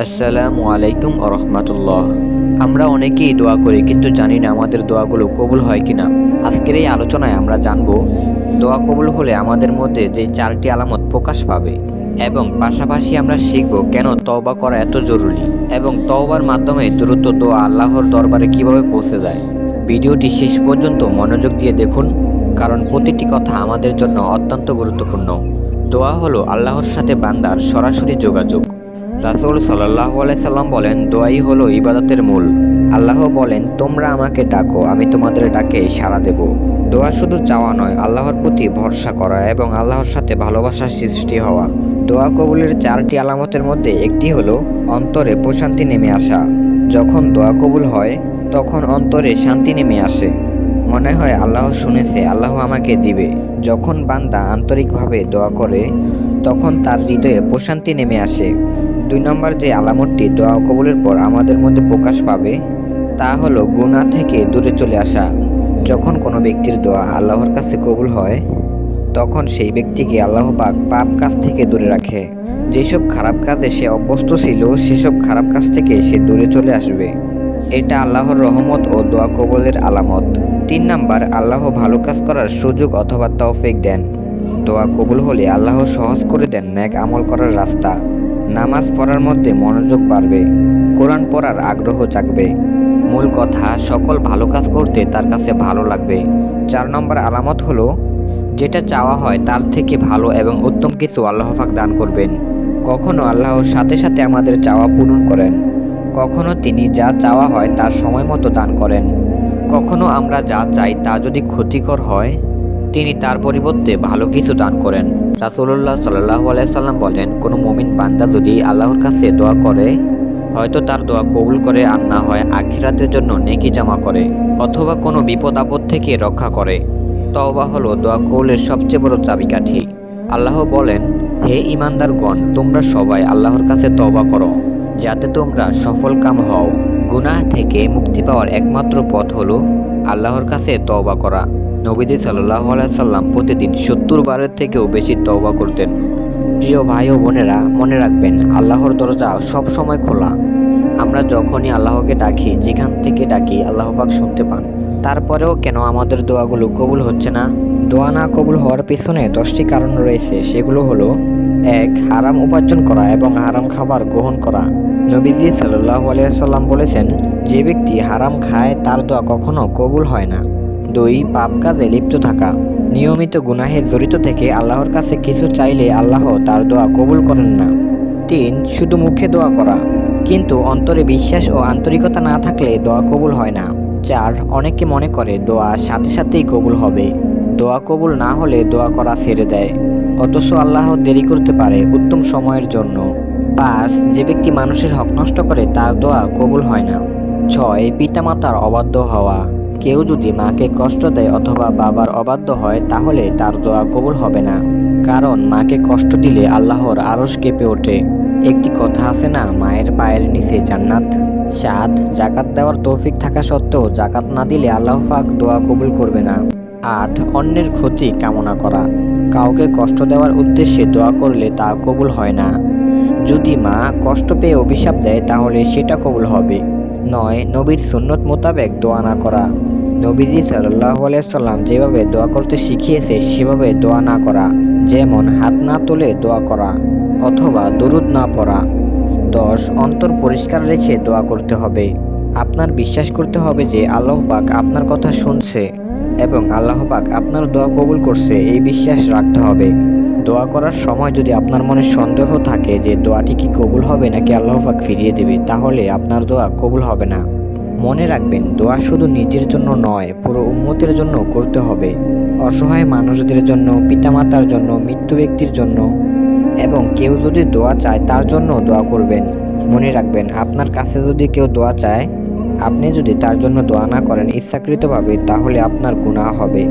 আসসালামু আলাইকুম রহমতুল্লাহ। আমরা অনেকেই দোয়া করি কিন্তু জানি না আমাদের দোয়াগুলো কবুল হয় কিনা। আজকের এই আলোচনায় আমরা জানব দোয়া কবুল হলে আমাদের মধ্যে যে চারটি আলামত প্রকাশ পাবে, এবং পাশাপাশি আমরা শিখব কেন তওবা করা এত জরুরি এবং তওবার মাধ্যমে দ্রুত দোয়া আল্লাহর দরবারে কিভাবে পৌঁছে যায়। ভিডিওটি শেষ পর্যন্ত মনোযোগ দিয়ে দেখুন, কারণ প্রতিটি কথা আমাদের জন্য অত্যন্ত গুরুত্বপূর্ণ। দোয়া হলো আল্লাহর সাথে বান্দার সরাসরি যোগাযোগ। রাসূল সাল্লাল্লাহু আলাইহি সাল্লাম বলেন, দোয়াই হলো ইবাদতের মূল। আল্লাহ বলেন, তোমরা আমাকে ডাকো, আমি তোমাদের ডাকে সাড়া দেব। দোয়া শুধু চাওয়া নয়, আল্লাহর প্রতি ভরসা করা এবং আল্লাহর সাথে ভালোবাসার সৃষ্টি হওয়া। দোয়া কবুলের চারটি আলামতের মধ্যে একটি হলো অন্তরে প্রশান্তি নেমে আসা। যখন দোয়া কবুল হয় তখন অন্তরে শান্তি নেমে আসে। মনে হয় আল্লাহ শুনেছে, আল্লাহ আমাকে দিবে। যখন বান্দা আন্তরিকভাবে দোয়া করে তখন তার হৃদয়ে প্রশান্তি নেমে আসে। 2 নম্বর যে আলামতটি দোয়া কবুলের পর আমাদের মধ্যে প্রকাশ পাবে তা হলো গুনাহ থেকে দূরে চলে আসা। যখন কোনো ব্যক্তির দোয়া আল্লাহর কাছে কবুল হয় তখন সেই ব্যক্তিকে আল্লাহ পাক পাপ কাজ থেকে দূরে রাখে। যেসব খারাপ কাজে সে অভ্যস্ত ছিল সেসব খারাপ কাজ থেকে সে দূরে চলে আসবে। এটা আল্লাহর রহমত ও দোয়া কবুলের আলামত। 3 নাম্বার, আল্লাহ ভালো কাজ করার সুযোগ অথবা তৌফিক দেন। দোয়া কবুল হলে আল্লাহ সহজ করে দেন নেক আমল করার রাস্তা। নামাজ পড়ার মধ্যে মনোযোগ বাড়বে, কোরআন পড়ার আগ্রহ জাগবে। মূল কথা, সকল ভালো কাজ করতে তার কাছে ভালো লাগবে। 4 নম্বর আলামত হলো যেটা চাওয়া হয় তার থেকে ভালো এবং উত্তম কিছু আল্লাহ পাক দান করবেন। কখনো আল্লাহর সাথে সাথে আমাদের চাওয়া পূরণ করেন, কখনো তিনি যা চাওয়া হয় তার সময় মতো দান করেন। কখনো আমরা যা চাই তা যদি ক্ষতিকর হয় তিনি তার পরিবর্তে ভালো কিছু দান করেন। রাসূলুল্লাহ সাল্লাল্লাহু আলাইহি সাল্লাম বলেন, কোনো মুমিন বান্দা যদি আল্লাহর কাছে দোয়া করে, হয়তো তার দোয়া কবুল করে, আর না হয় আখিরাতের জন্য নেকি জমা করে অথবা কোনো বিপদ আপদ থেকে রক্ষা করে। তওবা হলো দোয়া কবুলের সবচেয়ে বড় চাবিকাঠি। আল্লাহ বলেন, হে ঈমানদারগণ, তোমরা সবাই আল্লাহর কাছে তওবা করো যাতে তোমরা সফল কাম হও। গুনাহ থেকে মুক্তি পাওয়ার একমাত্র পথ হলো আল্লাহর কাছে তওবা করা। নবীজি সাল্লাল্লাহু আলাইহি সাল্লাম প্রতিদিন 70 বারের থেকেও বেশি তওবা করতেন। প্রিয় ভাই ও বোনেরা, মনে রাখবেন আল্লাহর দরজা সব সময় খোলা। আমরা যখনই আল্লাহকে ডাকি, যেখান থেকে ডাকি, আল্লাহ পাক শুনতে পান। তারপরেও কেন আমাদের দোয়াগুলো কবুল হচ্ছে না? দোয়া না কবুল হওয়ার পিছনে 10টি কারণ রয়েছে। সেগুলো হলো: 1. হারাম উপার্জন করা এবং হারাম খাবার গ্রহণ করা। নবীজি সাল্লাল্লাহু আলাইহি সাল্লাম বলেছেন, যে ব্যক্তি হারাম খায় তার দোয়া কখনো কবুল হয় না। 2. পাপ কাজে লিপ্ত থাকা। নিয়মিত গুনাহে জড়িত থেকে আল্লাহর কাছে কিছু চাইলে আল্লাহ তার দোয়া কবুল করেন না। 3. শুধু মুখে দোয়া করা, কিন্তু অন্তরে বিশ্বাস ও আন্তরিকতা না থাকলে দোয়া কবুল হয় না। 4. অনেকে মনে করে দোয়া সাথে সাথেই কবুল হবে। দোয়া কবুল না হলে দোয়া করা ছেড়ে দেয়, অথচ আল্লাহ দেরি করতে পারে উত্তম সময়ের জন্য। 5. যে ব্যক্তি মানুষের হক নষ্ট করে তার দোয়া কবুল হয় না। 6. পিতামাতার অবাধ্য হওয়া। কেউ যদি মাকে কষ্ট দেয় অথবা বাবার অবাধ্য হয় তাহলে তার দোয়া কবুল হবে না, কারণ মাকে কষ্ট দিলে আল্লাহর আরশ কেঁপে ওঠে। একটি কথা আছে না, মায়ের পায়ের নিচে জান্নাত। 7. জাকাত দেওয়ার তৌফিক থাকা সত্ত্বেও জাকাত না দিলে আল্লাহ পাক দোয়া কবুল করবে না। 8. অন্যের ক্ষতি কামনা করা। কাউকে কষ্ট দেওয়ার উদ্দেশ্যে দোয়া করলে তা কবুল হয় না। যদি মা কষ্ট পেয়ে অভিশাপ দেয় তাহলে সেটা কবুল হবে। 9. নবীর সুন্নত মোতাবেক দোয়া না করা। নবীজি সাল্লাল্লাহু আলাইহি সাল্লাম যেভাবে দোয়া করতে শিখিয়েছে সেভাবে দোয়া না করা, যেমন হাত না তুলে দোয়া করা অথবা দরুদ না পড়া। 10. অন্তর পরিষ্কার রেখে দোয়া করতে হবে। আপনার বিশ্বাস করতে হবে যে আল্লাহ পাক আপনার কথা শুনছে এবং আল্লাহ পাক আপনার দোয়া কবুল করছে, এই বিশ্বাস রাখতে হবে। দোয়া করার সময় যদি আপনার মনে সন্দেহ থাকে যে দোয়াটি কি কবুল হবে নাকি আল্লাহ পাক ফিরিয়ে দেবে, তাহলে আপনার দোয়া কবুল হবে না। মনে রাখবেন, দোয়া শুধু নিজের জন্য নয়, পুরো উম্মতের জন্য করতে হবে। অসহায় মানুষদের জন্য, পিতামাতার জন্য, মৃত্যু ব্যক্তির জন্য, এবং কেউ যদি দোয়া চায় তার জন্য দোয়া করবেন। মনে রাখবেন, আপনার কাছে যদি কেউ দোয়া চায়, আপনি যদি তার জন্য দোয়া না করেন ইচ্ছাকৃতভাবে, তাহলে আপনার গুনাহ হবে।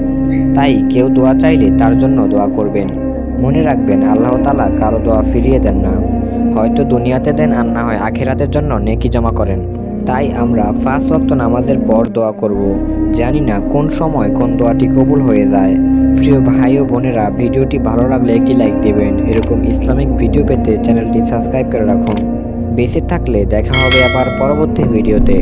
তাই কেউ দোয়া চাইলে তার জন্য দোয়া করবেন। মনে রাখবেন, আল্লাহ তাআলা কারো দোয়া ফিরিয়ে দেন না, হয়তো দুনিয়াতে দেন আর না হয় আখিরাতের জন্য নেকি জমা করেন। তাই আমরা 5 ওয়াক্ত নামাজের পর দোয়া করব। জানি না কোন সময় কোন দোয়াটি কবুল হয়ে যায়। প্রিয় ভাই ও বোনেরা, ভিডিওটি ভালো লাগলে একটি লাইক দেবেন। এরকম ইসলামিক ভিডিও পেতে চ্যানেলটি সাবস্ক্রাইব করে রাখুন। বেঁচে থাকলে দেখা হবে আবার পরবর্তী ভিডিওতে।